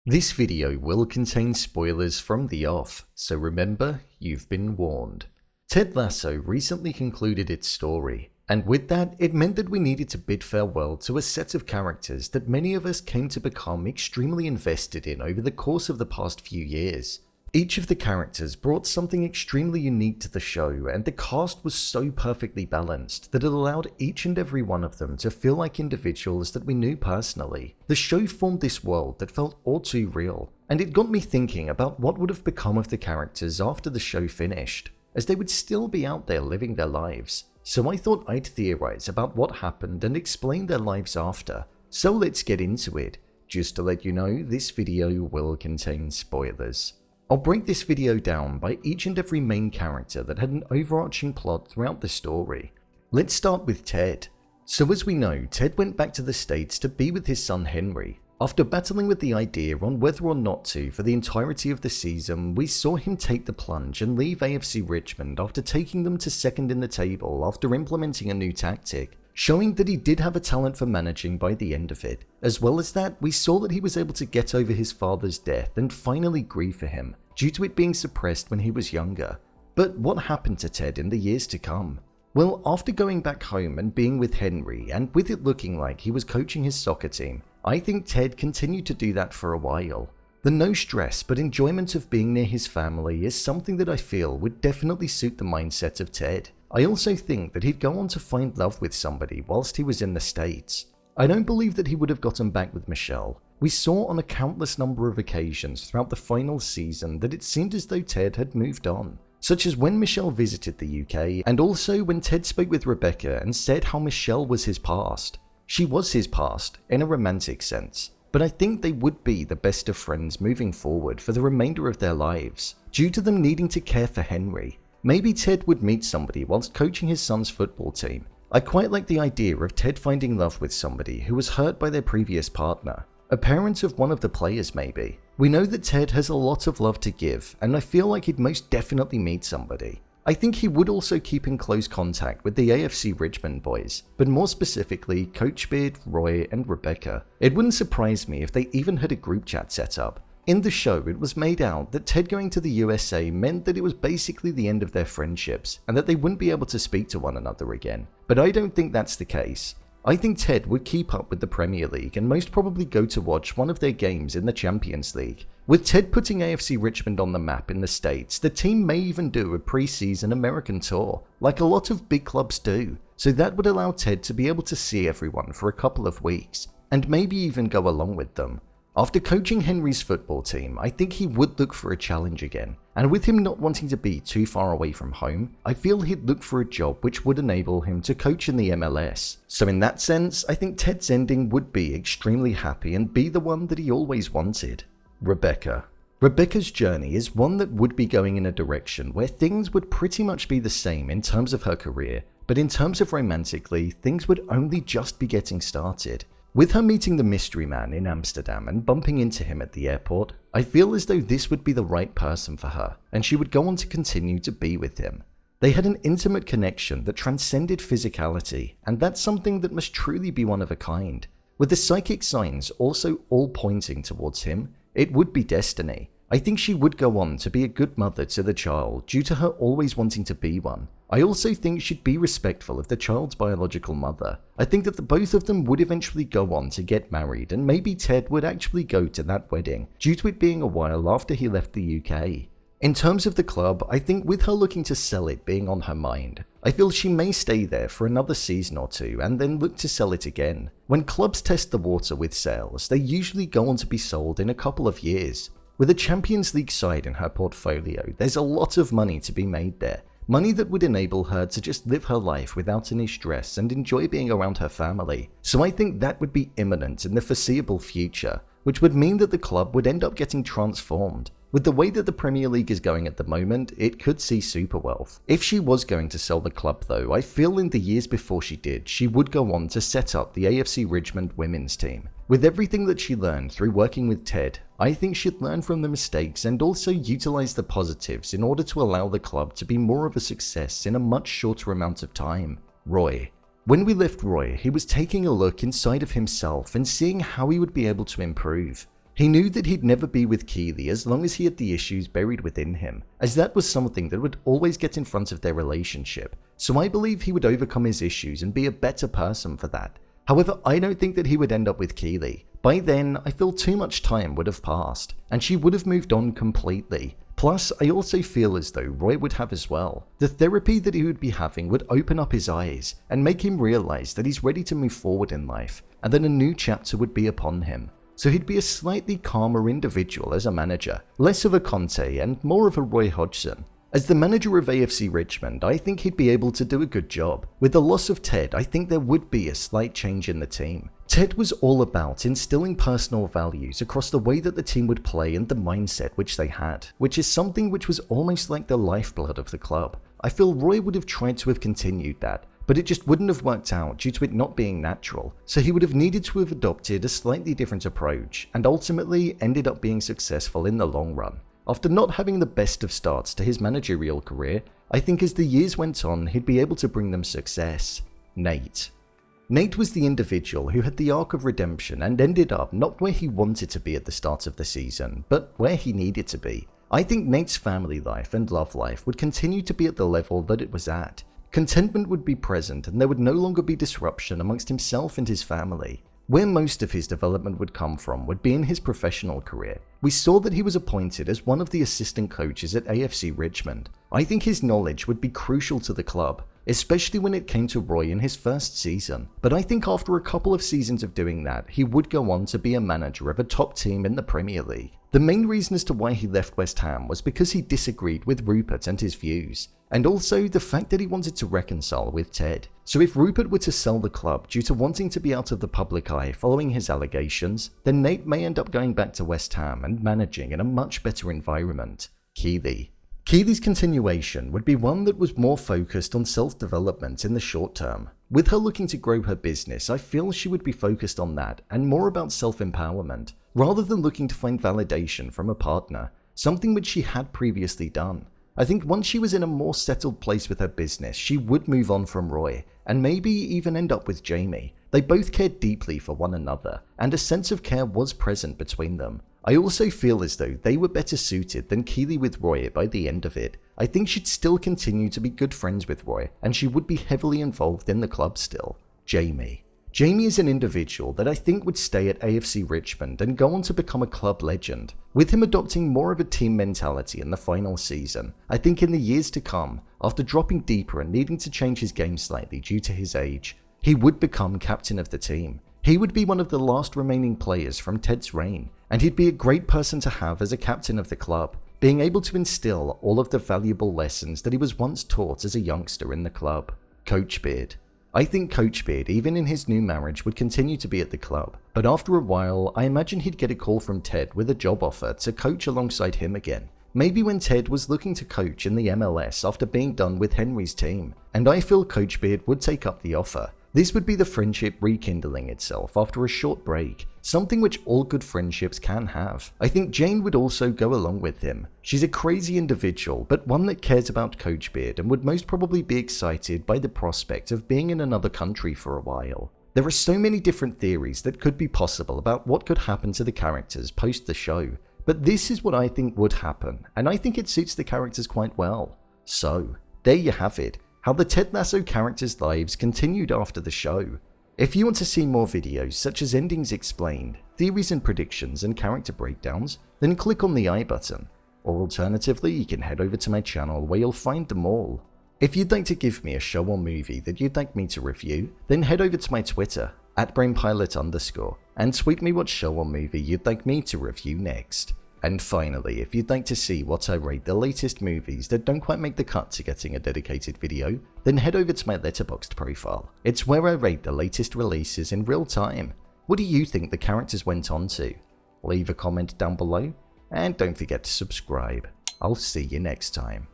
This video will contain spoilers from the off, so remember, you've been warned. Ted Lasso recently concluded its story, and with that, it meant that we needed to bid farewell to a set of characters that many of us came to become extremely invested in over the course of the past few years. Each of the characters brought something extremely unique to the show, and the cast was so perfectly balanced that it allowed each and every one of them to feel like individuals that we knew personally. The show formed this world that felt all too real, and it got me thinking about what would have become of the characters after the show finished, as they would still be out there living their lives. So I thought I'd theorize about what happened and explain their lives after. So let's get into it. Just to let you know, this video will contain spoilers. I'll break this video down by each and every main character that had an overarching plot throughout the story. Let's start with Ted. So as we know, Ted went back to the States to be with his son Henry. After battling with the idea on whether or not to for the entirety of the season, we saw him take the plunge and leave AFC Richmond after taking them to second in the table after implementing a new tactic, showing that he did have a talent for managing by the end of it. As well as that, we saw that he was able to get over his father's death and finally grieve for him, due to it being suppressed when he was younger. But what happened to Ted in the years to come? Well, after going back home and being with Henry, and with it looking like he was coaching his soccer team, I think Ted continued to do that for a while. The no stress but enjoyment of being near his family is something that I feel would definitely suit the mindset of Ted. I also think that he'd go on to find love with somebody whilst he was in the States. I don't believe that he would have gotten back with Michelle. We saw on a countless number of occasions throughout the final season that it seemed as though Ted had moved on, such as when Michelle visited the UK, and also when Ted spoke with Rebecca and said how Michelle was his past. She was his past, in a romantic sense, but I think they would be the best of friends moving forward for the remainder of their lives, due to them needing to care for Henry. Maybe Ted would meet somebody whilst coaching his son's football team. I quite like the idea of Ted finding love with somebody who was hurt by their previous partner. A parent of one of the players maybe. We know that Ted has a lot of love to give, and I feel like he'd most definitely meet somebody. I think he would also keep in close contact with the AFC Richmond boys, but more specifically Coach Beard, Roy and Rebecca. It wouldn't surprise me if they even had a group chat set up. In the show, it was made out that Ted going to the USA meant that it was basically the end of their friendships, and that they wouldn't be able to speak to one another again. But I don't think that's the case. I think Ted would keep up with the Premier League and most probably go to watch one of their games in the Champions League. With Ted putting AFC Richmond on the map in the States, the team may even do a pre-season American tour, like a lot of big clubs do, so that would allow Ted to be able to see everyone for a couple of weeks, and maybe even go along with them. After coaching Henry's football team, I think he would look for a challenge again, and with him not wanting to be too far away from home, I feel he'd look for a job which would enable him to coach in the MLS. So in that sense, I think Ted's ending would be extremely happy and be the one that he always wanted. Rebecca. Rebecca's journey is one that would be going in a direction where things would pretty much be the same in terms of her career, but in terms of romantically, things would only just be getting started. With her meeting the mystery man in Amsterdam and bumping into him at the airport, I feel as though this would be the right person for her, and she would go on to continue to be with him. They had an intimate connection that transcended physicality, and that's something that must truly be one of a kind. With the psychic signs also all pointing towards him, it would be destiny. I think she would go on to be a good mother to the child due to her always wanting to be one. I also think she'd be respectful of the child's biological mother. I think that the both of them would eventually go on to get married, and maybe Ted would actually go to that wedding, due to it being a while after he left the UK. In terms of the club, I think with her looking to sell it being on her mind, I feel she may stay there for another season or two and then look to sell it again. When clubs test the water with sales, they usually go on to be sold in a couple of years. With a Champions League side in her portfolio, there's a lot of money to be made there. Money that would enable her to just live her life without any stress and enjoy being around her family. So I think that would be imminent in the foreseeable future, which would mean that the club would end up getting transformed. With the way that the Premier League is going at the moment, it could see super wealth. If she was going to sell the club though, I feel in the years before she did, she would go on to set up the AFC Richmond women's team. With everything that she learned through working with Ted, I think she'd learn from the mistakes and also utilize the positives in order to allow the club to be more of a success in a much shorter amount of time. Roy. When we left Roy, he was taking a look inside of himself and seeing how he would be able to improve. He knew that he'd never be with Keeley as long as he had the issues buried within him, as that was something that would always get in front of their relationship, so I believe he would overcome his issues and be a better person for that. However, I don't think that he would end up with Keeley. By then, I feel too much time would have passed, and she would have moved on completely. Plus, I also feel as though Roy would have as well. The therapy that he would be having would open up his eyes and make him realize that he's ready to move forward in life, and then a new chapter would be upon him. So he'd be a slightly calmer individual as a manager, less of a Conte and more of a Roy Hodgson. As the manager of AFC Richmond, I think he'd be able to do a good job. With the loss of Ted, I think there would be a slight change in the team. Ted was all about instilling personal values across the way that the team would play and the mindset which they had, which is something which was almost like the lifeblood of the club. I feel Roy would have tried to have continued that, but it just wouldn't have worked out due to it not being natural, so he would have needed to have adopted a slightly different approach, and ultimately ended up being successful in the long run. After not having the best of starts to his managerial career, I think as the years went on he'd be able to bring them success. Nate was the individual who had the arc of redemption and ended up not where he wanted to be at the start of the season, but where he needed to be. I think Nate's family life and love life would continue to be at the level that it was at. Contentment would be present and there would no longer be disruption amongst himself and his family. Where most of his development would come from would be in his professional career. We saw that he was appointed as one of the assistant coaches at AFC Richmond. I think his knowledge would be crucial to the club, especially when it came to Roy in his first season. But I think after a couple of seasons of doing that, he would go on to be a manager of a top team in the Premier League. The main reason as to why he left West Ham was because he disagreed with Rupert and his views, and also the fact that he wanted to reconcile with Ted. So if Rupert were to sell the club due to wanting to be out of the public eye following his allegations, then Nate may end up going back to West Ham and managing in a much better environment. Keeley's continuation would be one that was more focused on self-development in the short term. With her looking to grow her business, I feel she would be focused on that and more about self-empowerment, rather than looking to find validation from a partner, something which she had previously done. I think once she was in a more settled place with her business, she would move on from Roy, and maybe even end up with Jamie. They both cared deeply for one another, and a sense of care was present between them. I also feel as though they were better suited than Keeley with Roy by the end of it. I think she'd still continue to be good friends with Roy, and she would be heavily involved in the club still. Jamie is an individual that I think would stay at AFC Richmond and go on to become a club legend. With him adopting more of a team mentality in the final season, I think in the years to come, after dropping deeper and needing to change his game slightly due to his age, he would become captain of the team. He would be one of the last remaining players from Ted's reign, and he'd be a great person to have as a captain of the club, being able to instill all of the valuable lessons that he was once taught as a youngster in the club. Coach Beard. I think Coach Beard, even in his new marriage, would continue to be at the club, but after a while, I imagine he'd get a call from Ted with a job offer to coach alongside him again. Maybe when Ted was looking to coach in the MLS after being done with Henry's team, and I feel Coach Beard would take up the offer. This would be the friendship rekindling itself after a short break, something which all good friendships can have. I think Jane would also go along with him. She's a crazy individual, but one that cares about Coach Beard and would most probably be excited by the prospect of being in another country for a while. There are so many different theories that could be possible about what could happen to the characters post the show, but this is what I think would happen, and I think it suits the characters quite well. So, there you have it. How the Ted Lasso characters' lives continued after the show. If you want to see more videos such as endings explained, theories and predictions and character breakdowns, then click on the I button, or alternatively you can head over to my channel where you'll find them all. If you'd like to give me a show or movie that you'd like me to review, then head over to my Twitter, @brainpilot_, and tweet me what show or movie you'd like me to review next. And finally, if you'd like to see what I rate the latest movies that don't quite make the cut to getting a dedicated video, then head over to my Letterboxd profile. It's where I rate the latest releases in real time. What do you think the characters went on to? Leave a comment down below, and don't forget to subscribe. I'll see you next time.